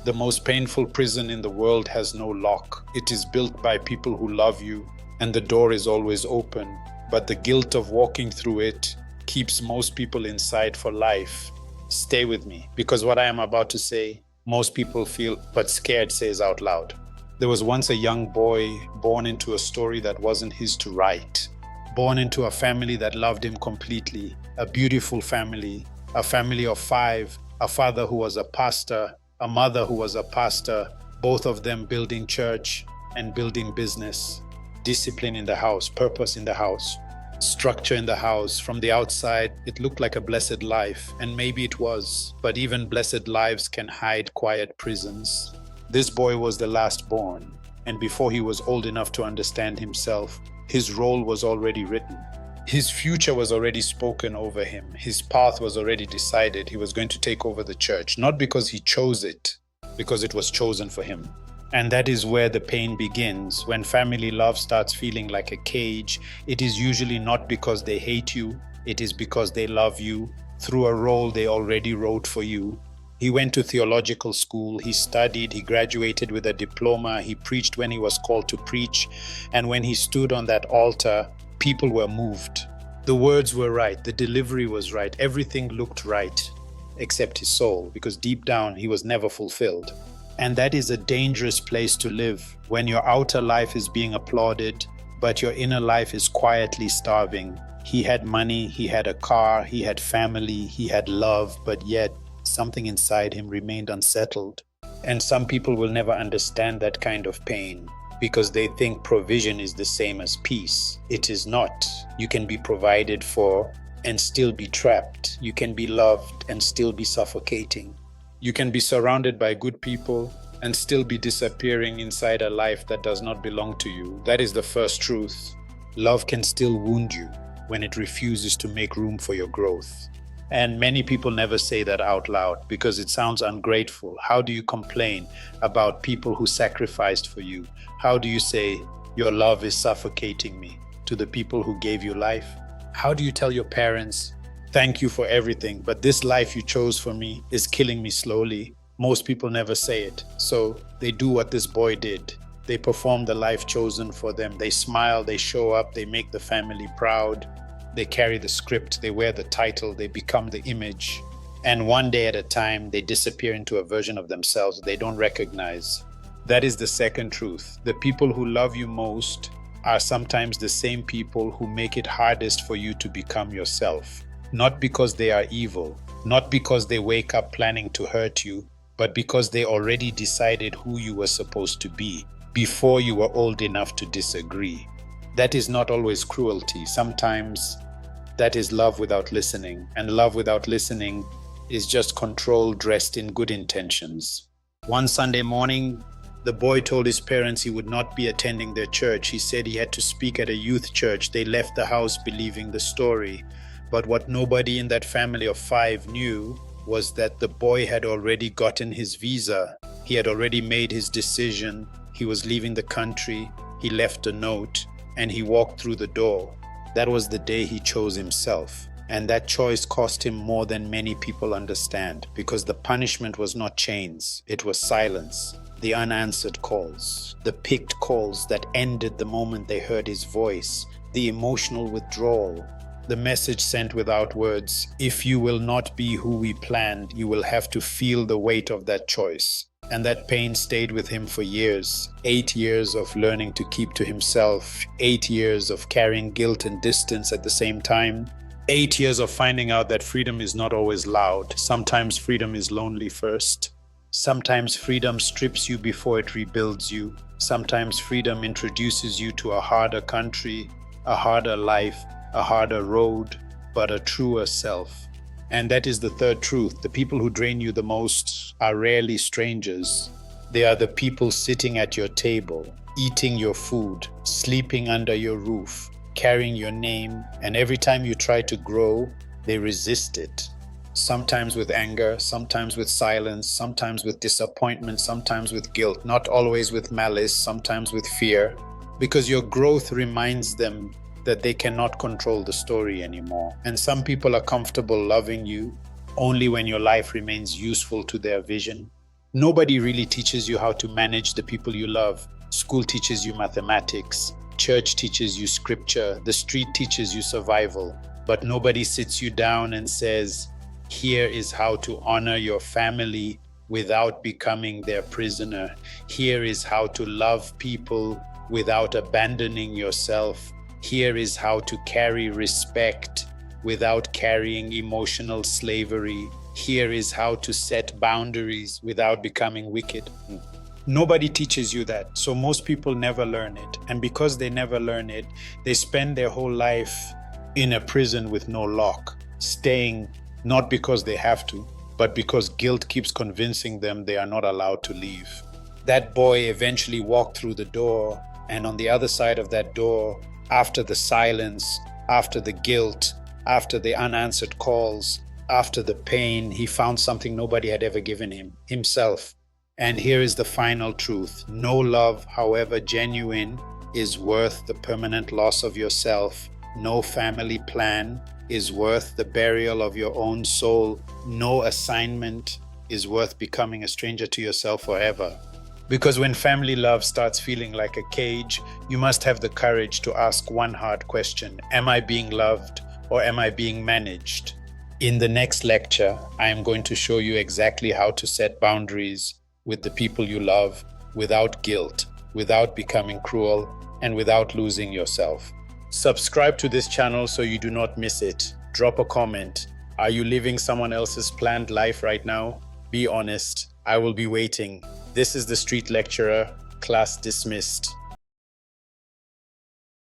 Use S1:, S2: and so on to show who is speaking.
S1: The most painful prison in the world has no lock. It is built by people who love you, and the door is always open. But the guilt of walking through it keeps most people inside for life. Stay with me, because what I am about to say, most people feel but scared says out loud. There was once a young boy born into a story that wasn't his to write, born into a family that loved him completely, a beautiful family, a family of 5, a father who was a pastor, a mother who was a pastor, both of them building church and building business, discipline in the house, purpose in the house, structure in the house. From the outside, it looked like a blessed life, and maybe it was, but even blessed lives can hide quiet prisons. This boy was the last born, and before he was old enough to understand himself, his role was already written. His future was already spoken over him. His path was already decided. He was going to take over the church, not because he chose it, because it was chosen for him. And that is where the pain begins. When family love starts feeling like a cage, it is usually not because they hate you, it is because they love you through a role they already wrote for you. He went to theological school, he studied, he graduated with a diploma, he preached when he was called to preach, and when he stood on that altar, people were moved. The words were right, the delivery was right, everything looked right, except his soul, because deep down he was never fulfilled. And that is a dangerous place to live, when your outer life is being applauded, but your inner life is quietly starving. He had money, he had a car, he had family, he had love, but yet something inside him remained unsettled. And some people will never understand that kind of pain because they think provision is the same as peace. It is not. You can be provided for and still be trapped. You can be loved and still be suffocating. You can be surrounded by good people and still be disappearing inside a life that does not belong to you. That is the first truth. Love can still wound you when it refuses to make room for your growth. And many people never say that out loud because it sounds ungrateful. How do you complain about people who sacrificed for you? How do you say, your love is suffocating me, to the people who gave you life? How do you tell your parents, thank you for everything, but this life you chose for me is killing me slowly? Most people never say it. So they do what this boy did. They perform the life chosen for them. They smile, they show up, they make the family proud. They carry the script, they wear the title, they become the image. And one day at a time, they disappear into a version of themselves they don't recognize. That is the second truth. The people who love you most are sometimes the same people who make it hardest for you to become yourself. Not because they are evil, not because they wake up planning to hurt you, but because they already decided who you were supposed to be before you were old enough to disagree. That is not always cruelty. Sometimes that is love without listening, and love without listening is just control dressed in good intentions. One Sunday morning, the boy told his parents he would not be attending their church. He said he had to speak at a youth church. They left the house believing the story. But what nobody in that family of 5 knew was that the boy had already gotten his visa. He had already made his decision. He was leaving the country. He left a note and he walked through the door. That was the day he chose himself. And that choice cost him more than many people understand, because the punishment was not chains, it was silence, the unanswered calls, the picked calls that ended the moment they heard his voice, the emotional withdrawal, the message sent without words. If you will not be who we planned, you will have to feel the weight of that choice. And that pain stayed with him for years. 8 years of learning to keep to himself, 8 years of carrying guilt and distance at the same time, 8 years of finding out that freedom is not always loud. Sometimes freedom is lonely first. Sometimes freedom strips you before it rebuilds you. Sometimes freedom introduces you to a harder country, a harder life, a harder road, but a truer self. And that is the third truth. The people who drain you the most are rarely strangers. They are the people sitting at your table, eating your food, sleeping under your roof, carrying your name, and every time you try to grow, they resist it. Sometimes with anger, sometimes with silence, sometimes with disappointment, sometimes with guilt, not always with malice, sometimes with fear, because your growth reminds them that they cannot control the story anymore. And some people are comfortable loving you only when your life remains useful to their vision. Nobody really teaches you how to manage the people you love. School teaches you mathematics. Church teaches you scripture. The street teaches you survival. But nobody sits you down and says, here is how to honor your family without becoming their prisoner. Here is how to love people without abandoning yourself. Here is how to carry respect without carrying emotional slavery. Here is how to set boundaries without becoming wicked. Nobody teaches you that. So most people never learn it. And because they never learn it, they spend their whole life in a prison with no lock, staying not because they have to, but because guilt keeps convincing them they are not allowed to leave. That boy eventually walked through the door, and on the other side of that door, after the silence, after the guilt, after the unanswered calls, after the pain, he found something nobody had ever given him, himself. And here is the final truth. No love, however genuine, is worth the permanent loss of yourself. No family plan is worth the burial of your own soul. No assignment is worth becoming a stranger to yourself forever. Because when family love starts feeling like a cage, you must have the courage to ask one hard question. Am I being loved or am I being managed? In the next lecture, I am going to show you exactly how to set boundaries with the people you love without guilt, without becoming cruel, and without losing yourself. Subscribe to this channel so you do not miss it. Drop a comment. Are you living someone else's planned life right now? Be honest. I will be waiting. This is the Street Lecturer. Class dismissed.